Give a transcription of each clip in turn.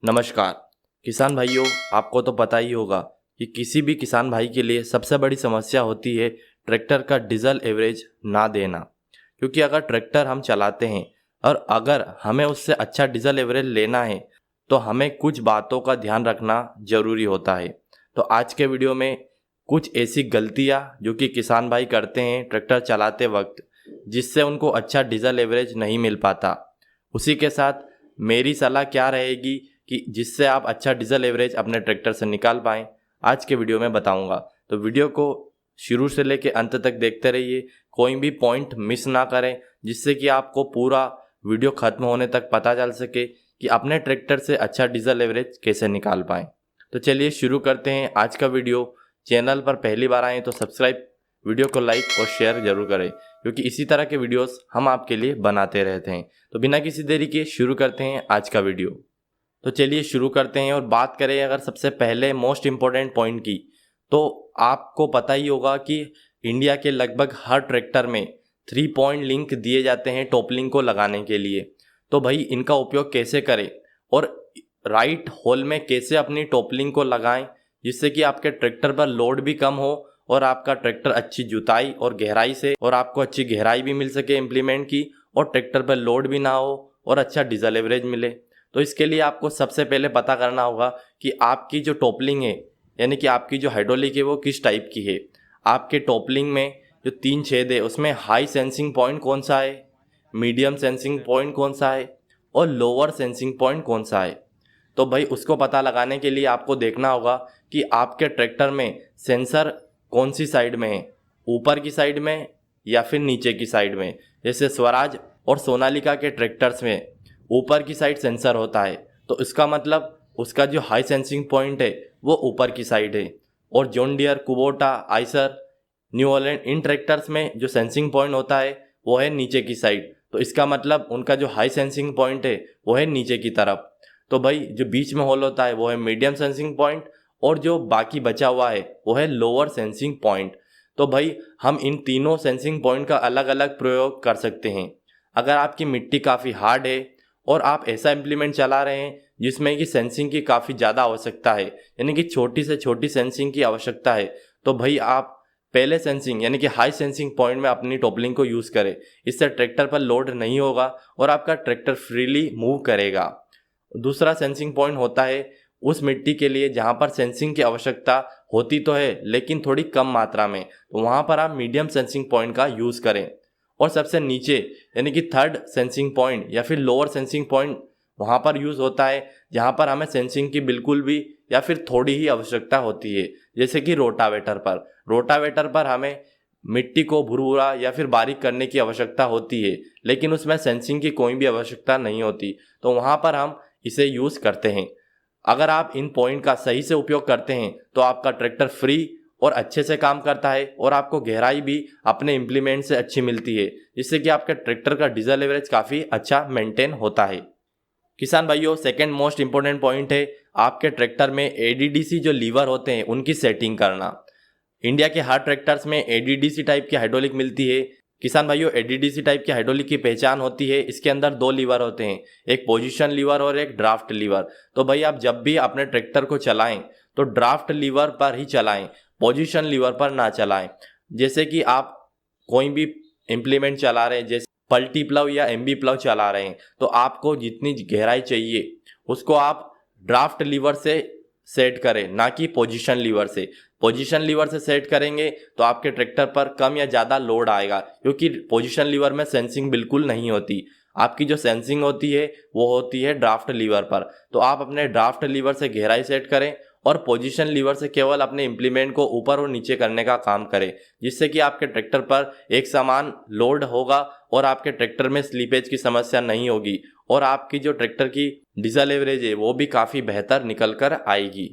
नमस्कार किसान भाइयों, आपको तो पता ही होगा कि किसी भी किसान भाई के लिए सबसे बड़ी समस्या होती है ट्रैक्टर का डीजल एवरेज ना देना। क्योंकि अगर ट्रैक्टर हम चलाते हैं और अगर हमें उससे अच्छा डीजल एवरेज लेना है तो हमें कुछ बातों का ध्यान रखना ज़रूरी होता है। तो आज के वीडियो में कुछ ऐसी गलतियां जो कि किसान भाई करते हैं ट्रैक्टर चलाते वक्त, जिससे उनको अच्छा डीजल एवरेज नहीं मिल पाता। उसी के साथ मेरी सलाह क्या रहेगी कि जिससे आप अच्छा डीजल एवरेज अपने ट्रैक्टर से निकाल पाएँ, आज के वीडियो में बताऊंगा। तो वीडियो को शुरू से लेकर अंत तक देखते रहिए, कोई भी पॉइंट मिस ना करें, जिससे कि आपको पूरा वीडियो खत्म होने तक पता चल सके कि अपने ट्रैक्टर से अच्छा डीजल एवरेज कैसे निकाल पाएँ। तो चलिए शुरू करते हैं आज का वीडियो। चैनल पर पहली बार आएँ तो सब्सक्राइब, वीडियो को लाइक और शेयर जरूर करें, क्योंकि इसी तरह के वीडियोस हम आपके लिए बनाते रहते हैं। तो बिना किसी देरी के शुरू करते हैं आज का वीडियो। तो चलिए शुरू करते हैं और बात करें अगर सबसे पहले मोस्ट इम्पोर्टेंट पॉइंट की, तो आपको पता ही होगा कि इंडिया के लगभग हर ट्रैक्टर में 3 पॉइंट लिंक दिए जाते हैं टॉप लिंक को लगाने के लिए। तो भाई इनका उपयोग कैसे करें और राइट होल में कैसे अपनी टॉप लिंक को लगाएं, जिससे कि आपके ट्रैक्टर पर लोड भी कम हो और आपका ट्रैक्टर अच्छी जुताई और गहराई से, और आपको अच्छी गहराई भी मिल सके इम्प्लीमेंट की, और ट्रैक्टर पर लोड भी ना हो और अच्छा डीजल एवरेज मिले। तो इसके लिए आपको सबसे पहले पता करना होगा कि आपकी जो टॉपलिंग है, यानी कि आपकी जो हाइड्रोलिक है, वो किस टाइप की है। आपके टॉपलिंग में जो 3 छेद है उसमें हाई सेंसिंग पॉइंट कौन सा है, मीडियम सेंसिंग पॉइंट कौन सा है और लोअर सेंसिंग पॉइंट कौन सा है। तो भाई उसको पता लगाने के लिए आपको देखना होगा कि आपके ट्रैक्टर में सेंसर कौन सी साइड में है, ऊपर की साइड में या फिर नीचे की साइड में। जैसे स्वराज और सोनालिका के ट्रैक्टर्स में ऊपर की साइड सेंसर होता है, तो इसका मतलब उसका जो हाई सेंसिंग पॉइंट है वो ऊपर की साइड है। और John Deere, Kubota, Eicher, New Holland, इन ट्रैक्टर्स में जो सेंसिंग पॉइंट होता है वो है नीचे की साइड, तो इसका मतलब उनका जो हाई सेंसिंग पॉइंट है वो है नीचे की तरफ। तो भाई जो बीच में होल होता है वो है मीडियम सेंसिंग पॉइंट, और जो बाकी बचा हुआ है वो है लोअर सेंसिंग पॉइंट। तो भाई हम इन तीनों सेंसिंग पॉइंट का अलग अलग प्रयोग कर सकते हैं। अगर आपकी मिट्टी काफ़ी हार्ड है और आप ऐसा इम्प्लीमेंट चला रहे हैं जिसमें कि सेंसिंग की काफ़ी ज़्यादा आवश्यकता है, यानी कि छोटी से छोटी सेंसिंग की आवश्यकता है, तो भाई आप पहले सेंसिंग यानी कि हाई सेंसिंग पॉइंट में अपनी टॉपलिंग को यूज़ करें। इससे ट्रैक्टर पर लोड नहीं होगा और आपका ट्रैक्टर फ्रीली मूव करेगा। दूसरा सेंसिंग पॉइंट होता है उस मिट्टी के लिए जहाँ पर सेंसिंग की आवश्यकता होती तो है लेकिन थोड़ी कम मात्रा में, तो वहाँ पर आप मीडियम सेंसिंग पॉइंट का यूज़ करें। और सबसे नीचे यानी कि थर्ड सेंसिंग पॉइंट या फिर लोअर सेंसिंग पॉइंट वहाँ पर यूज़ होता है जहाँ पर हमें सेंसिंग की बिल्कुल भी या फिर थोड़ी ही आवश्यकता होती है। जैसे कि रोटावेटर पर हमें मिट्टी को भुरभुरा या फिर बारीक करने की आवश्यकता होती है, लेकिन उसमें सेंसिंग की कोई भी आवश्यकता नहीं होती, तो वहाँ पर हम इसे यूज़ करते हैं। अगर आप इन पॉइंट का सही से उपयोग करते हैं तो आपका ट्रैक्टर फ्री और अच्छे से काम करता है और आपको गहराई भी अपने इम्प्लीमेंट से अच्छी मिलती है, जिससे कि आपके ट्रैक्टर का डीजल एवरेज काफ़ी अच्छा मेंटेन होता है। किसान भाइयों, सेकंड मोस्ट इंपॉर्टेंट पॉइंट है आपके ट्रैक्टर में एडीडीसी जो लीवर होते हैं उनकी सेटिंग करना। इंडिया के हर ट्रैक्टर्स में एडीडीसी टाइप की हाइड्रोलिक मिलती है। किसान भाइयों, एडीडीसी टाइप की हाइड्रोलिक की पहचान होती है, इसके अंदर 2 लीवर होते हैं, एक पोजीशन लीवर और एक ड्राफ्ट लीवर। तो भाई आप जब भी अपने ट्रैक्टर को चलाएं तो ड्राफ्ट लीवर पर ही चलाएं, पोजीशन लीवर पर ना चलाएं। जैसे कि आप कोई भी इम्प्लीमेंट चला रहे हैं, जैसे पल्टी प्लव या एमबी प्लव चला रहे हैं, तो आपको जितनी गहराई चाहिए उसको आप ड्राफ्ट लीवर से सेट करें, ना कि पोजीशन लीवर से। पोजीशन लीवर से सेट करेंगे तो आपके ट्रैक्टर पर कम या ज़्यादा लोड आएगा, क्योंकि पोजीशन लीवर में सेंसिंग बिल्कुल नहीं होती। आपकी जो सेंसिंग होती है वो होती है ड्राफ्ट लीवर पर। तो आप अपने ड्राफ्ट लीवर से गहराई सेट करें और पोजीशन लीवर से केवल अपने इम्प्लीमेंट को ऊपर और नीचे करने का काम करें, जिससे कि आपके ट्रैक्टर पर एक समान लोड होगा और आपके ट्रैक्टर में स्लीपेज की समस्या नहीं होगी, और आपकी जो ट्रैक्टर की डीजल एवरेज है वो भी काफ़ी बेहतर निकल कर आएगी।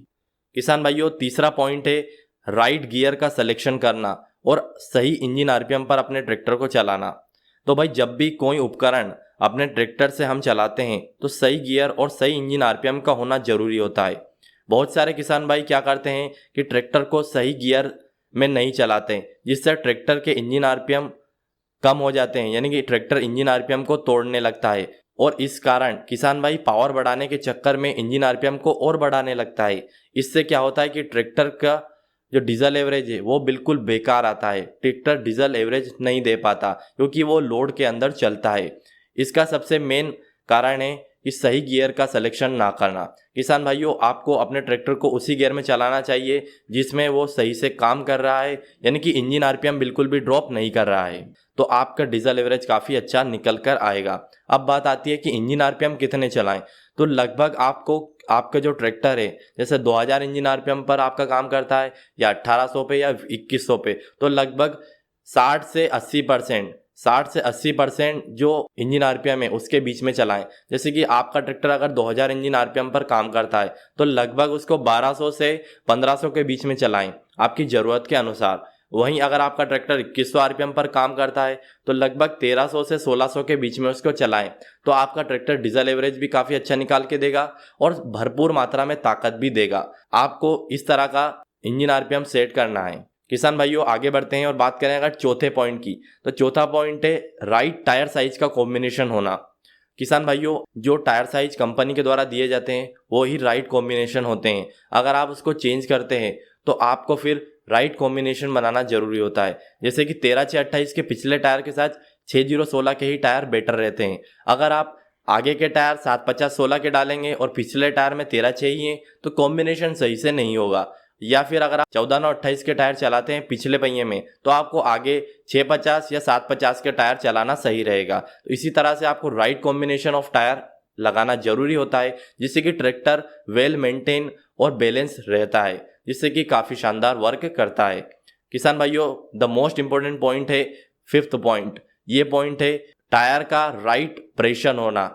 किसान भाइयों, तीसरा पॉइंट है राइट गियर का सिलेक्शन करना और सही इंजन आरपीएम पर अपने ट्रैक्टर को चलाना। तो भाई जब भी कोई उपकरण अपने ट्रैक्टर से हम चलाते हैं तो सही गियर और सही इंजन आरपीएम का होना जरूरी होता है। बहुत सारे किसान भाई क्या करते हैं कि ट्रैक्टर को सही गियर में नहीं चलाते हैं, जिससे ट्रैक्टर के इंजन आरपीएम कम हो जाते हैं, यानी कि ट्रैक्टर इंजन आरपीएम को तोड़ने लगता है। और इस कारण किसान भाई पावर बढ़ाने के चक्कर में इंजन आरपीएम को और बढ़ाने लगता है। इससे क्या होता है कि ट्रैक्टर का जो डीजल एवरेज है वो बिल्कुल बेकार आता है। ट्रैक्टर डीजल एवरेज नहीं दे पाता क्योंकि वो लोड के अंदर चलता है। इसका सबसे मेन कारण है कि सही गियर का सिलेक्शन ना करना। किसान भाइयों, आपको अपने ट्रैक्टर को उसी गियर में चलाना चाहिए जिसमें वो सही से काम कर रहा है, यानी कि इंजन आरपीएम बिल्कुल भी ड्रॉप नहीं कर रहा है, तो आपका डीजल एवरेज काफ़ी अच्छा निकल कर आएगा। अब बात आती है कि इंजन आरपीएम कितने चलाएं, तो लगभग आपको आपका जो ट्रैक्टर है जैसे 2000 इंजन आरपीएम पर आपका काम करता है या 1800 पे या 2100 पे, तो लगभग 60 से 80% जो इंजन आरपीएम है उसके बीच में चलाएं। जैसे कि आपका ट्रैक्टर अगर 2000 इंजन आरपीएम पर काम करता है तो लगभग उसको 1200 से 1500 के बीच में चलाएं आपकी ज़रूरत के अनुसार। वहीं अगर आपका ट्रैक्टर 2100 आरपीएम पर काम करता है तो लगभग 1300 से 1600 के बीच में उसको चलाएं, तो आपका ट्रैक्टर डीजल एवरेज भी काफ़ी अच्छा निकाल के देगा और भरपूर मात्रा में ताकत भी देगा। आपको इस तरह का इंजन आरपीएम सेट करना है। किसान भाइयों, आगे बढ़ते हैं और बात करें अगर चौथे पॉइंट की, तो चौथा पॉइंट है राइट टायर साइज का कॉम्बिनेशन होना। किसान भाइयों, जो टायर साइज कंपनी के द्वारा दिए जाते हैं वो ही राइट कॉम्बिनेशन होते हैं। अगर आप उसको चेंज करते हैं तो आपको फिर राइट कॉम्बिनेशन बनाना जरूरी होता है। जैसे कि 13/6/28 के पिछले टायर के साथ 60/16 के ही टायर बेटर रहते हैं। अगर आप आगे के टायर 7/50/16 के डालेंगे और पिछले टायर में 13/6 ही हैं तो कॉम्बिनेशन सही से नहीं होगा। या फिर अगर आप 14/9/28 के टायर चलाते हैं पिछले पहिए में तो आपको आगे 6/50 या 7/50 के टायर चलाना सही रहेगा। तो इसी तरह से आपको राइट कॉम्बिनेशन ऑफ टायर लगाना जरूरी होता है जिससे कि ट्रैक्टर वेल मेंटेन और बैलेंस रहता है, जिससे कि काफ़ी शानदार वर्क करता है। किसान भाइयों, द मोस्ट इंपॉर्टेंट पॉइंट है फिफ्थ पॉइंट। ये पॉइंट है टायर का राइट प्रेशर होना।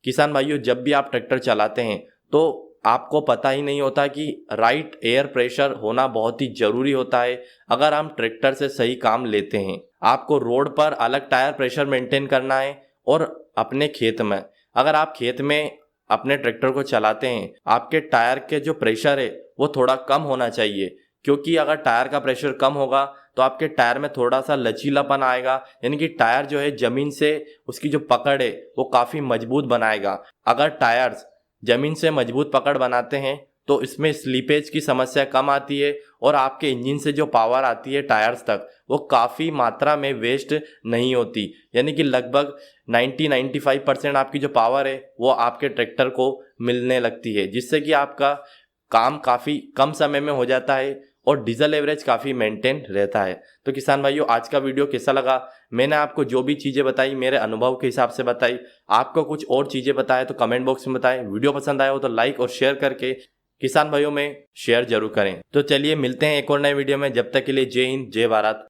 किसान भाइयों, जब भी आप ट्रैक्टर चलाते हैं तो आपको पता ही नहीं होता कि राइट एयर प्रेशर होना बहुत ही ज़रूरी होता है अगर हम ट्रैक्टर से सही काम लेते हैं। आपको रोड पर अलग टायर प्रेशर मेंटेन करना है और अपने खेत में, अगर आप खेत में अपने ट्रैक्टर को चलाते हैं आपके टायर के जो प्रेशर है वो थोड़ा कम होना चाहिए, क्योंकि अगर टायर का प्रेशर कम होगा तो आपके टायर में थोड़ा सा लचीलापन आएगा, यानी कि टायर जो है ज़मीन से उसकी जो पकड़ है वो काफ़ी मजबूत बनाएगा। अगर टायर्स ज़मीन से मजबूत पकड़ बनाते हैं तो इसमें स्लीपेज की समस्या कम आती है और आपके इंजन से जो पावर आती है टायर्स तक वो काफ़ी मात्रा में वेस्ट नहीं होती, यानी कि लगभग 90-95% आपकी जो पावर है वो आपके ट्रैक्टर को मिलने लगती है, जिससे कि आपका काम काफ़ी कम समय में हो जाता है और डीजल एवरेज काफ़ी मेंटेन रहता है। तो किसान भाइयों, आज का वीडियो कैसा लगा? मैंने आपको जो भी चीज़ें बताई मेरे अनुभव के हिसाब से बताई। आपको कुछ और चीज़ें बताएं तो कमेंट बॉक्स में बताएं। वीडियो पसंद आया हो तो लाइक और शेयर करके किसान भाइयों में शेयर जरूर करें। तो चलिए मिलते हैं एक और नए वीडियो में। जब तक के लिए जय हिंद, जय भारत,